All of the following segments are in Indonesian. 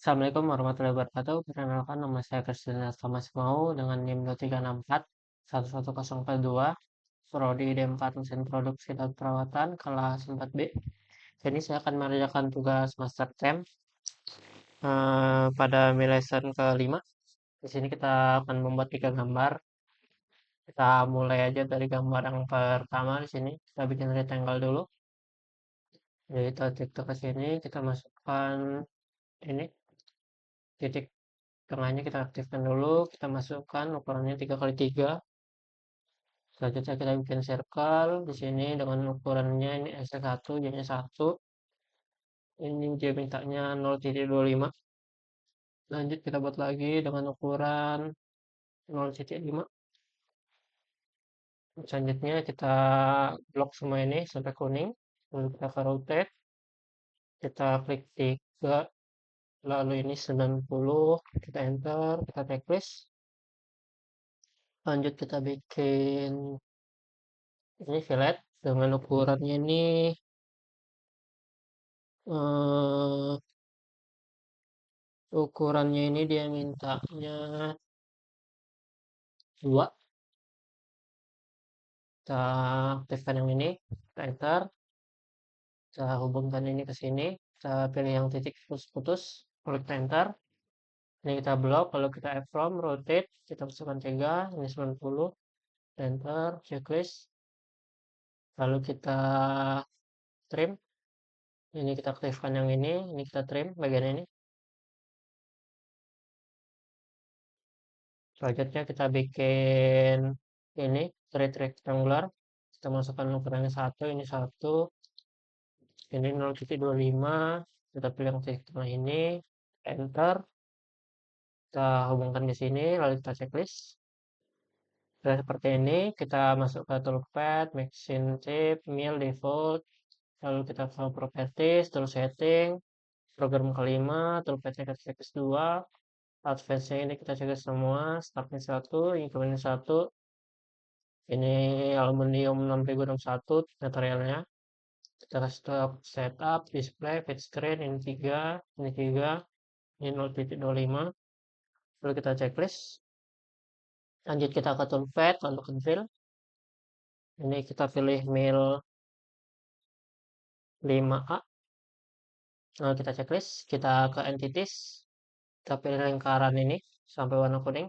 Assalamualaikum warahmatullahi wabarakatuh. Perkenalkan nama saya Kristina Thomas Mau dengan NIM 2364 11042, Prodi D4 Mesin Produksi dan Perawatan kelas 4B. Jadi saya akan mengerjakan tugas master term pada lesson kelima. Di sini kita akan membuat 3 gambar. Kita mulai aja dari gambar yang pertama di sini. Kita bikin rectangle dulu. Jadi kita klik ke sini, kita masukkan ini titik tengahnya kita aktifkan dulu, kita masukkan ukurannya 3x3. Selanjutnya kita bikin circle di sini dengan ukurannya ini S1, jadinya 1. Ini dia mintanya 0,25. Lanjut kita buat lagi dengan ukuran 0,5. Selanjutnya kita blok semua ini sampai kuning. Lalu kita ke rotate. Kita klik 3. Lalu ini 90. Kita enter. Kita checklist. Lanjut kita bikin ini fillet dengan ukurannya ini eh, ukurannya ini dia mintanya 2. Kita aktifkan yang ini, kita enter, kita hubungkan ini ke sini, kita pilih yang titik putus-putus, klik enter. Ini kita blok, lalu kita from, rotate, kita masukkan 3, ini 90, enter, checklist, lalu kita trim. Ini kita aktifkan yang ini kita trim bagian ini. Selanjutnya kita bikin ini thread rectangular, kita masukkan ukurannya 1, ini 1, ini 0,25, kita pilih yang titik tengah ini, enter, kita hubungkan ke sini, lalu kita checklist. Sudah seperti ini, kita masuk ke toolpad, machine shape, mill, default, lalu kita ke properties, tool setting, program kelima, toolpadnya kita checklist 2, advance-nya ini kita checklist semua, startnya 1, increment 1, ini aluminium 6061 materialnya. Kita stop setup, display, feed screen, ini 3, ini 3, ini 0,25. Lalu kita checklist. Lanjut kita ke toolpad, lalu ke drill. Ini kita pilih mil 5A. Lalu kita checklist. Kita ke entities. Kita pilih lingkaran ini sampai warna kuning.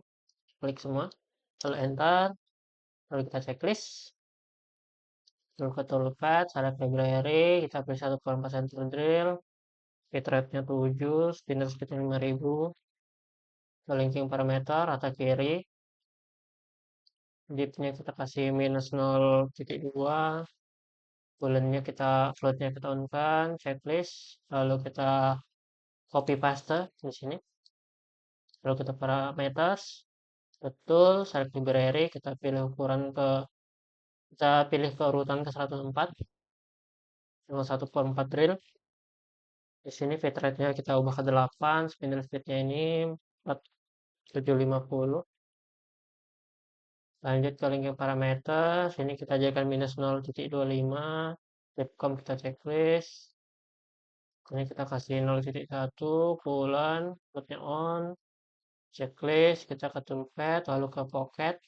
Klik semua. Lalu enter. Lalu kita checklist. Lalu ke toolpad, select library. Kita pilih 1,4 cm drill. Fit rate-nya 7, spindle speed-nya 5000. Linking parameter rata kiri. Dip-nya kita kasih minus 0,2. Boolean-nya kita float-nya kita on-kan, checklist, lalu kita copy paste di sini. Lalu kita parameters, betul, select library, kita pilih ukuran kita pilih ke urutan ke 104 dengan 1/4 drill. Di sini fit rate-nya kita ubah ke 8, spindle speed-nya ini 4750. Lanjut ke linking parameter, sini kita jadikan minus 0,25, dipcom kita checklist. Ini kita kasih 0,1, bulan, floatnya on, checklist, kita ke toolpad, lalu ke pocket,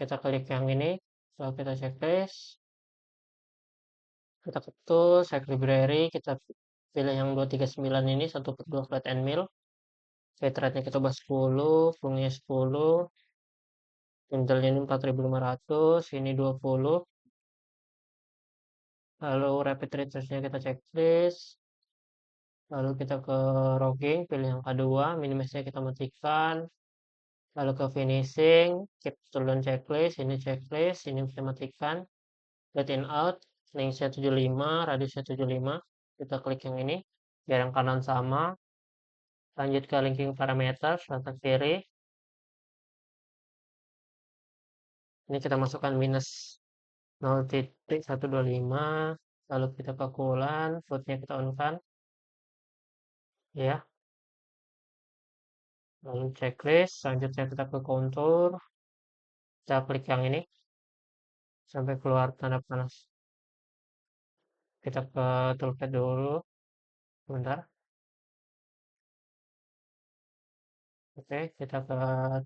kita klik yang ini, lalu kita checklist, kita ke tool, select library, kita pilih yang 239 ini, 1/2 flat and mill, fit rate-nya kita ubah 10, volume-nya 10, pintelnya ini 4500, ini 20, lalu rapid retouch-nya kita checklist, lalu kita ke logging, pilih yang kedua, minimize-nya kita matikan, lalu ke finishing, keep turn checklist, ini bisa matikan, let in out, lengthnya 75, radiusnya 75, kita klik yang ini, biar yang kanan sama, lanjut ke linking parameter, selatan kiri, ini kita masukkan minus 0,125, lalu kita ke coolant, floatnya kita on kan, ya, lalu checklist, selanjutnya kita ke contour, kita klik yang ini, sampai keluar tanda panas. Kita ke toolpad dulu, bentar. Oke, kita ke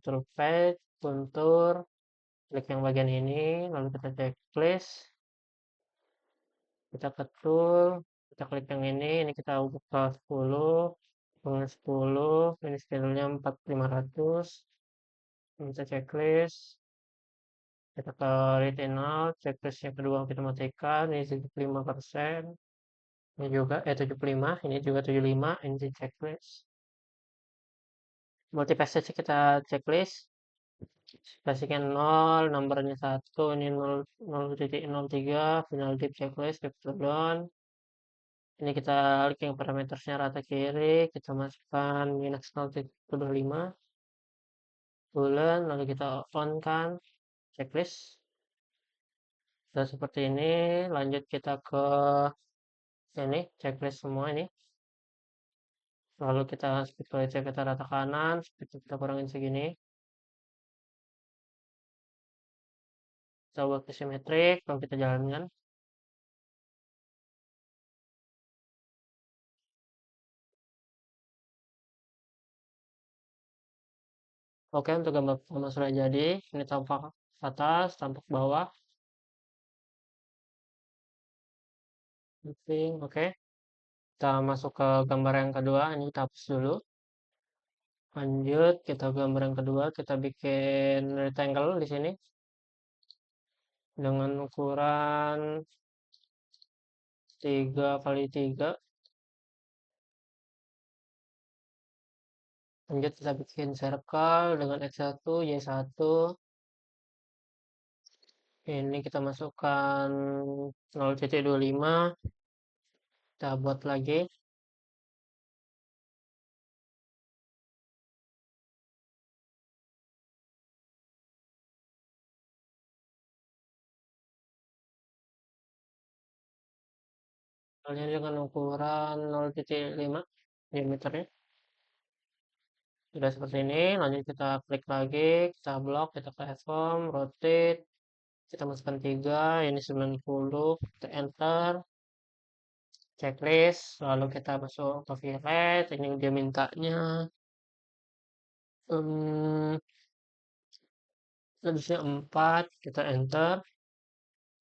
toolpad, kontur, klik yang bagian ini, lalu kita checklist, kita ke tool, kita klik yang ini kita buka 10, dengan 10, ini schedule-nya 4500, kita checklist, kita ke retain out, checklist yang kedua kita matikan, ini 75%, ini juga 75, ini juga 75, ini di checklist. Multipassage kita checklist, spasikan 0, nomornya 1, ini 0.03, final deep checklist, capture down. Ini kita klik yang parametersnya rata kiri, kita masukkan minus 0.25 bulan, lalu kita on kan checklist. Sudah seperti ini, lanjut kita ke ini, checklist semua ini. Lalu kita speed quality kita rata kanan, speed kita kurangin segini. Kita buat ke symmetric, lalu kita jalankan. Oke, untuk gambar pertama sudah jadi. Ini tampak atas, tampak bawah. Oke. Kita masuk ke gambar yang kedua. Ini kita hapus dulu. Lanjut, kita gambar yang kedua. Kita bikin rectangle di sini dengan ukuran 3x3. Lanjut, kita bikin circle dengan X1, Y1. Ini kita masukkan 0.25. Kita buat lagi. Kalian dengan ukuran 0.5 diameternya. Sudah seperti ini, lanjut kita klik lagi, kita blok, kita ke form, rotate, kita masukkan 3, ini 90, kita enter, checklist, lalu kita masuk ke fillet, ini dia mintanya radiusnya 4, kita enter,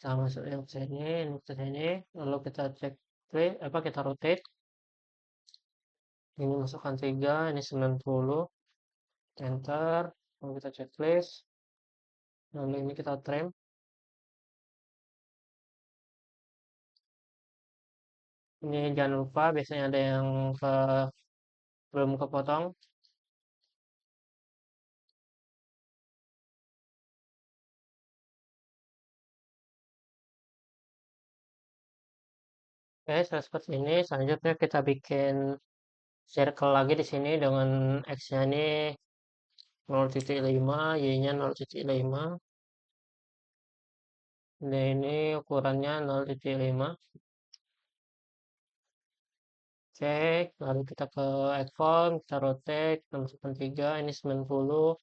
kita masuk yang sini, ini ke sini, lalu kita cek kita rotate, ini masukkan 3, ini 90, enter, lalu kita checklist, lalu ini kita trim. Ini jangan lupa, biasanya ada yang belum kepotong. Oke, seperti ini. Selanjutnya kita bikin circle lagi di sini dengan X-nya ini 0.5, Y-nya 0.5. Dan ini ukurannya 0.5. Oke, lalu kita ke add form, kita rotate, kita masukkan 3, ini 90,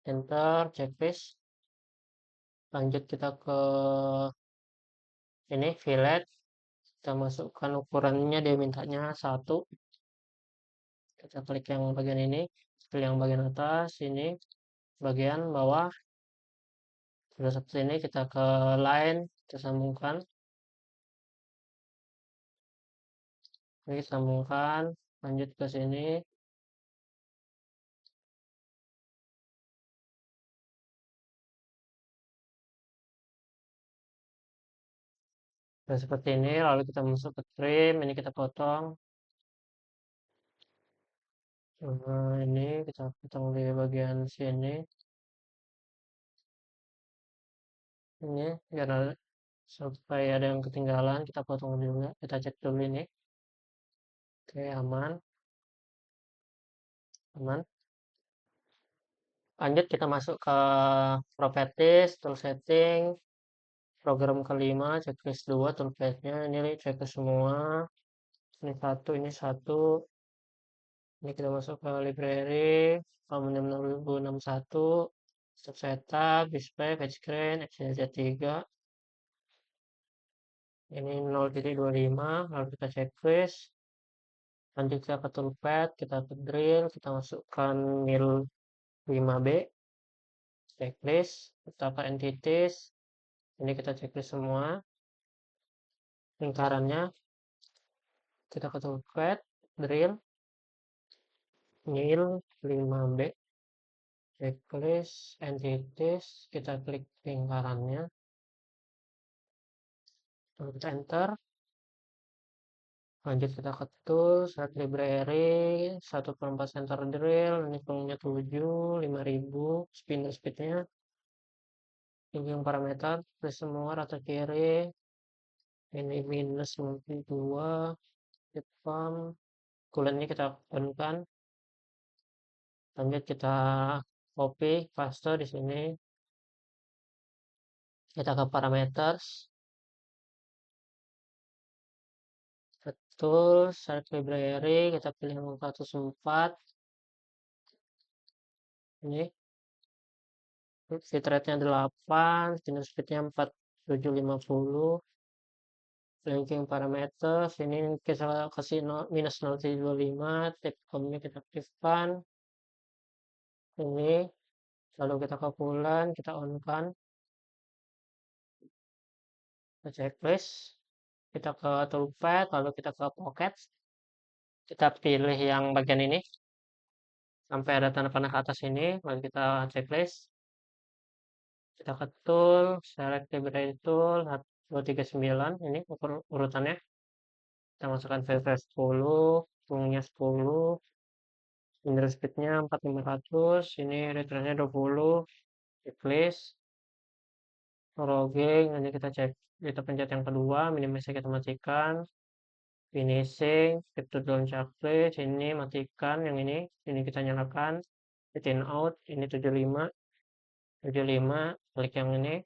enter, checklist. Lanjut kita ke ini fillet, kita masukkan ukurannya, dia mintanya 1. Kita klik yang bagian ini, pilih yang bagian atas, ini bagian bawah. Sudah seperti ini, kita ke line, kita sambungkan. Ini kita sambungkan, lanjut ke sini. Sudah seperti ini, lalu kita masuk ke trim, ini kita potong. Nah, ini kita potong di bagian sini. Ini biar supaya ada yang ketinggalan, kita potong juga. Kita cek dulu ini. Oke, aman. Aman. Lanjut kita masuk ke properties, tool setting, program kelima, checklist 2, toolpad-nya. Ini checklist semua. Ini satu, ini satu. Ini kita masuk ke library, Common 2061, step setup, display, page screen, XYZ3. Ini 0.25, lalu kita checklist. Lanjut kita ke toolpad, kita ke drill, kita masukkan mil 5B, checklist, kita ke entities, ini kita checklist semua, lingkarannya, kita ke toolpad, drill, mil 5B, checklist, entities, kita klik lingkarannya, lalu kita enter, lanjut kita ke tool, set library, 1/4 center drill, ini volumenya 7, 5000, spinner speednya, tinggi parameter, plus semua rata kiri, ini minus 92, hit pump, coolant-nya kita on kan, lanjut kita copy, paste di sini, kita ke parameters, betul, select library, kita pilih yang 404, ini fit rate-nya 8, spinner speed-nya 4750, linking parameters, ini kita kasih minus 0,25, tip com-nya kita aktifkan, ini, lalu kita ke bulan, kita on kan, ke checklist, kita ke toolpad, lalu kita ke pocket, kita pilih yang bagian ini, sampai ada tanda panah ke atas ini, lalu kita checklist, kita ke tool, select library tool, 239, ini urutannya, kita masukkan VV 10, fungnya 10, spinner speednya 4500, ini return-nya 20, checklist, logging, nanti kita cek, kita pencet yang kedua, minimize kita matikan, finishing, skip to down checklist, ini matikan, yang ini kita nyalakan, hit in out, ini 75, klik yang ini,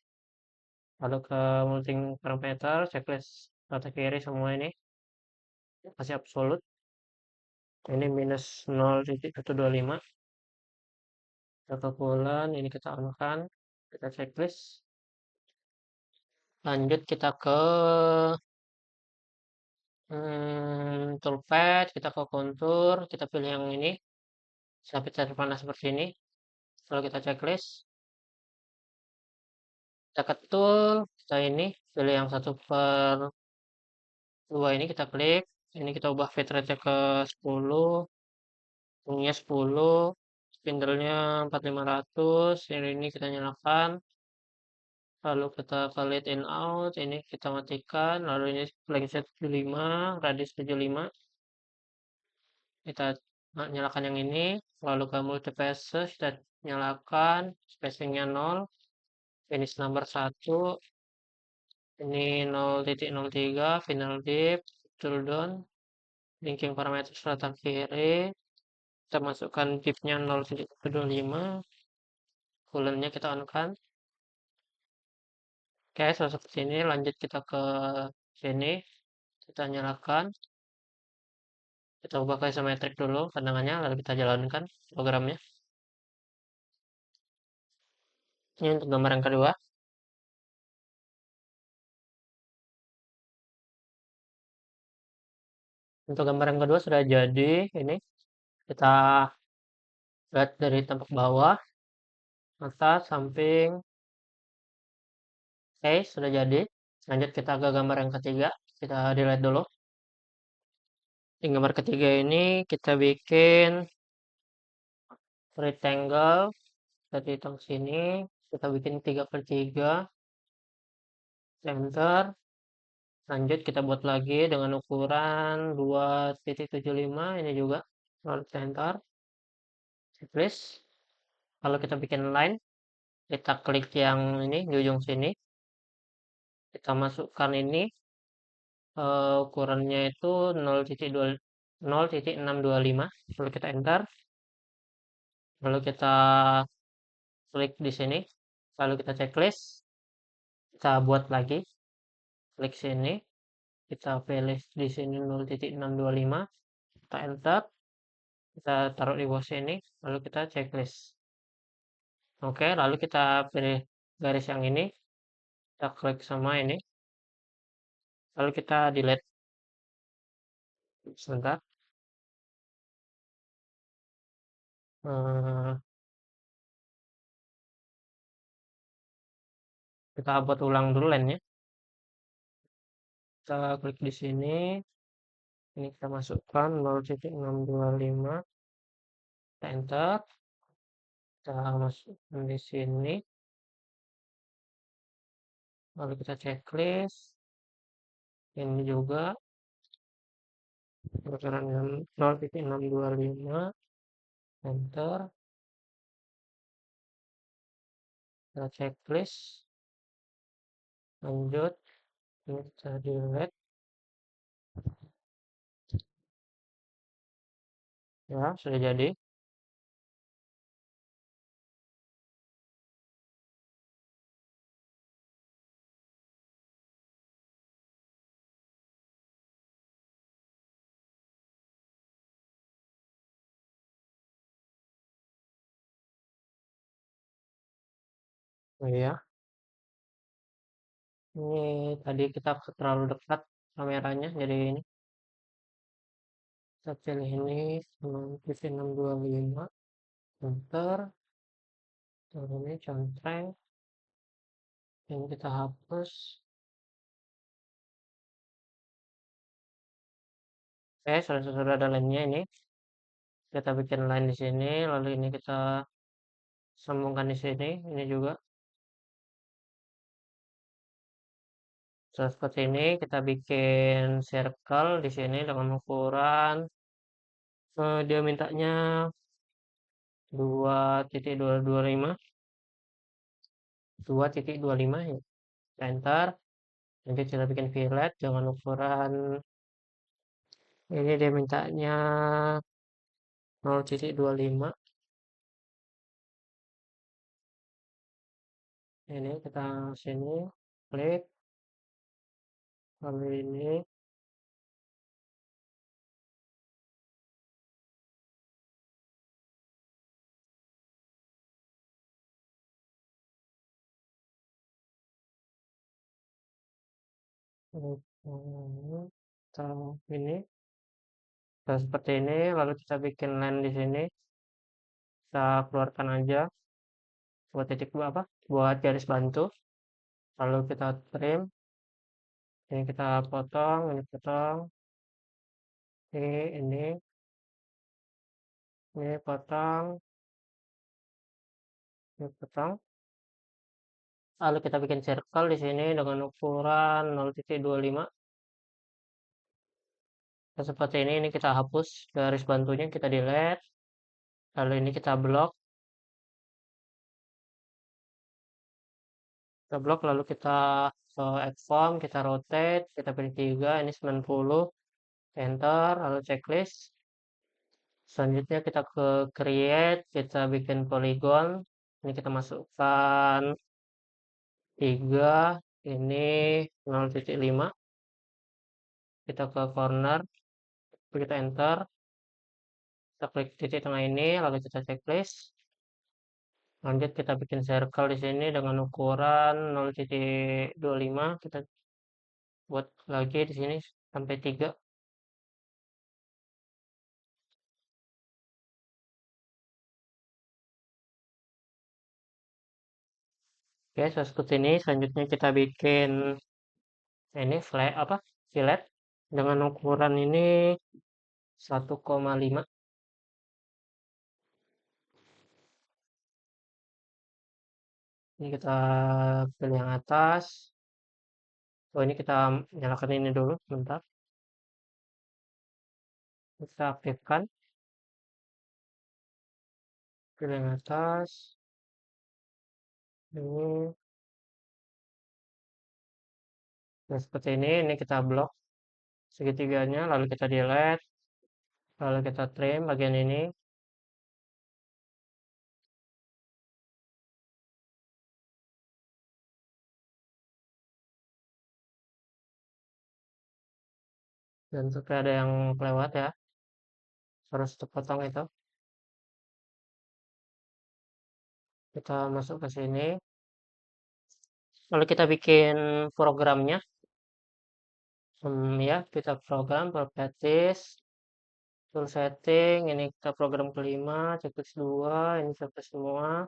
lalu ke multing parameter, checklist rata kiri semua ini, kasih absolute, ini minus 0,125, kita ke bulan, ini kita on kan, kita checklist, lanjut kita ke toolpad, kita ke kontur, kita pilih yang ini, sampai cari panas seperti ini, lalu kita checklist, kita ke tool, kita ini, pilih yang 1/2 ini kita klik, ini kita ubah fit rate-nya ke 10, ininya 10, spindle-nya 4500, ini kita nyalakan, lalu kita ke lead in out, ini kita matikan, lalu ini length 75, radius 75, kita nyalakan yang ini, lalu ke multiphase kita nyalakan, spacingnya 0, finish number 1, ini 0,03, final dip, tool down, linking parameter selatan kiri, kita masukkan dipnya 0,25, coolant-nya kita on kan, oke seperti ini, lanjut kita ke sini, kita nyalakan, kita ubah ke isometric dulu pandangannya, lalu kita jalankan programnya. Ini untuk gambar yang kedua. Untuk gambar yang kedua sudah jadi, ini kita lihat dari tampak bawah, atas, samping, oke sudah jadi. Lanjut kita ke gambar yang ketiga, kita delete dulu. Di gambar ketiga ini kita bikin rectangle dari tong sini, kita bikin 3/3, center, lanjut kita buat lagi dengan ukuran 2,75, ini juga lalu center, checklist, kalau kita bikin line, kita klik yang ini di ujung sini, kita masukkan ini, ukurannya itu 0,625, lalu kita enter, lalu kita klik di sini, lalu kita checklist, kita buat lagi, klik sini, kita pilih di sini 0,625, kita enter, kita taruh di bawah sini, lalu kita checklist. Oke, lalu kita pilih garis yang ini, kita klik sama ini, lalu kita delete sebentar. eh, kita buat ulang dulu line-nya. Kita klik di sini, ini kita masukkan 0,625, kita enter, kita masukkan di sini, lalu kita checklist, ini juga bocoran 0,625, enter, kita checklist, lanjut, ini kita delete, ya sudah jadi. Oh iya, ini tadi kita terlalu dekat kameranya, jadi ini kita pilih ini 0,625, enter, lalu ini contreng, ini kita hapus. Oke, sudah ada line-nya ini. Kita bikin line di sini, lalu ini kita sambungkan di sini, ini juga. Seperti ini kita bikin circle di sini dengan ukuran dia mintanya 2,225 2,25 ya. Enter. Nanti kita bikin fillet dengan ukuran ini dia mintanya 0,25. Ini kita sini klik, lalu ini kita ini dan seperti ini, lalu kita bikin line di sini, kita keluarkan aja buat titik dua apa buat garis bantu, lalu kita trim, ini kita potong, ini potong, ini potong, lalu kita bikin circle di sini dengan ukuran 0,25. Dan seperti ini kita hapus garis bantunya, kita delete, lalu ini kita blok, lalu kita add form, kita rotate, kita pilih 3, ini 90, enter, lalu checklist. Selanjutnya kita ke create, kita bikin polygon, ini kita masukkan 3, ini 0,5, kita ke corner, kita enter, kita klik titik tengah ini, lalu kita checklist. Lanjut kita bikin circle di sini dengan ukuran 0,25, kita buat lagi di sini sampai 3. Oke, seperti ini. Selanjutnya kita bikin ini fillet dengan ukuran ini 1,5. Ini kita pilih yang atas. Oh, ini kita nyalakan ini dulu, bentar. Kita aktifkan. Pilih yang atas. Ini. Nah, seperti ini kita blok segitiganya, lalu kita delete, lalu kita trim bagian ini. Dan supaya ada yang kelewat ya, harus terpotong itu. Kita masuk ke sini. Lalu kita bikin programnya. Ya, kita program properties. tool setting, ini kita program kelima, checklist 2, ini checklist semua.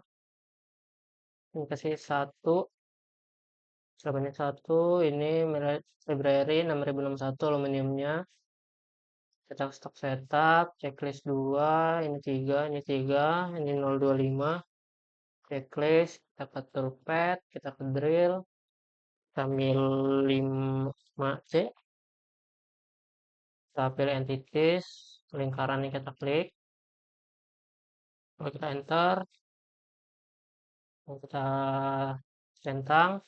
Ini kasih 1, sebanyak 1, ini library 6061 aluminiumnya. Kita stok setup, checklist 2, ini 3, ini 3, ini 025. Checklist, kita ke toolpad, kita ke drill, kita ambil 5C, kita pilih entities, lingkaran yang kita klik, kalau kita enter, kalau kita centang,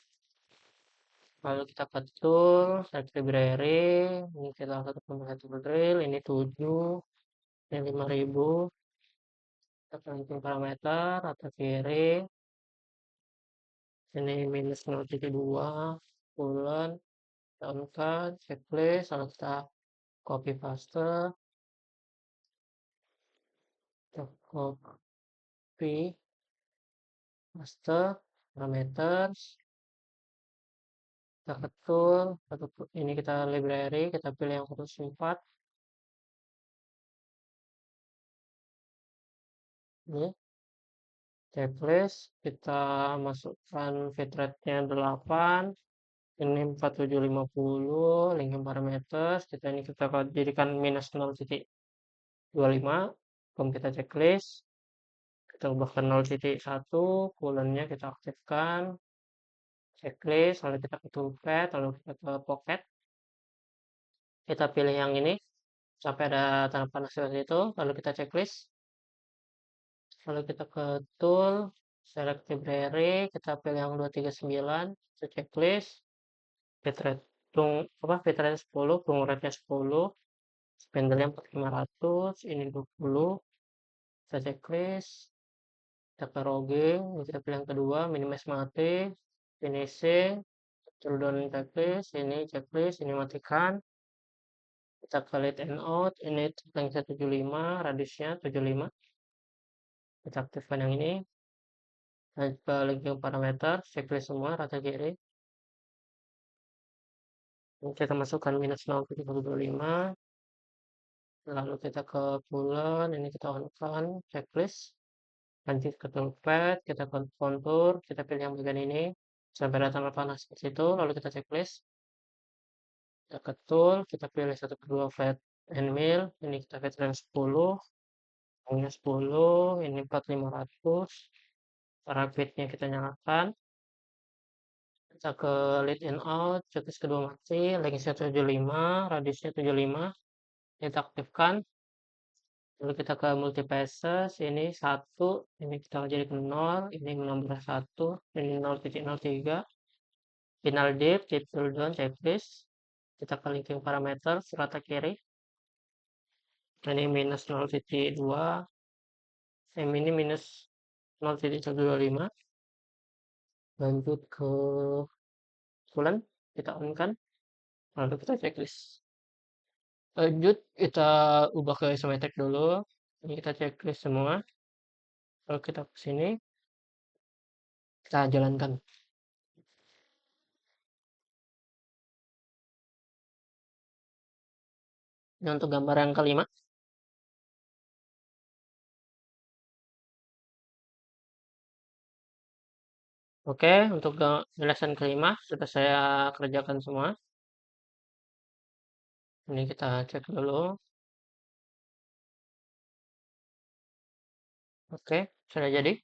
lalu kita ke tool, select library, ini kita satu satu drill, ini 7, ini 5000, kita clicking parameter, atas kiri, ini minus 0,2, bulan, kita on checklist, lalu kita copy paste, kita copy paste parameters, kita ketul, ini kita library, kita pilih yang 4, ini checklist, kita masukkan bitrate-nya 8, ini 4750, linking parameters, kita jadikan minus 0,25, kemudian kita checklist, kita ubah ke 0,1, bulannya kita aktifkan, checklist, lalu kita ke toolpad, lalu kita ke pocket, kita pilih yang ini, sampai ada tanda panah seperti itu, lalu kita checklist, lalu kita ke tool, select library, kita pilih yang 239, kita checklist, bitrate bitrate 10, tunggu rate-nya 10, spindle-nya 4500, ini 20, kita checklist, kita ke logging, kita pilih yang kedua, minimize mati, finishing, down checklist, ini matikan, kita ke lead and out, ini lengthnya 75, radiusnya 75, kita aktifkan yang ini, dan ke linking parameter, checklist semua, rata kiri, kita masukkan minus 0,25, lalu kita ke bulan, ini kita on checklist, lanjut ke toolpad, kita kontur, kita pilih yang bagian ini, sampai ada tanda panah seperti itu, lalu kita checklist, kita ke tool, kita pilih 1 per 2 flat and mill, ini kita veteran 10, Pangnya 10, ini 4500, rapidnya kita nyalakan, kita ke lead in out, checklist kedua mati, lengthnya 75, radiusnya 75, kita aktifkan, lalu kita ke multi passes, ini 1, ini kita jadi ke 0, ini menambah 1, ini 0,03, final div, tool down, checklist, kita ke linking parameter, rata kiri, ini minus 0,2, ini minus 0,125, lanjut ke bulan, kita on kan, lalu kita checklist. Lanjut kita ubah ke isometric dulu, ini kita checklist semua, lalu kita ke sini, kita jalankan. Nah, untuk gambar yang kelima, oke, untuk penjelasan kelima sudah saya kerjakan semua. Ini kita cek dulu. Oke, sudah jadi.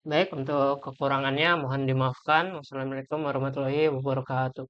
Baik, untuk kekurangannya mohon dimaafkan. Wassalamualaikum warahmatullahi wabarakatuh.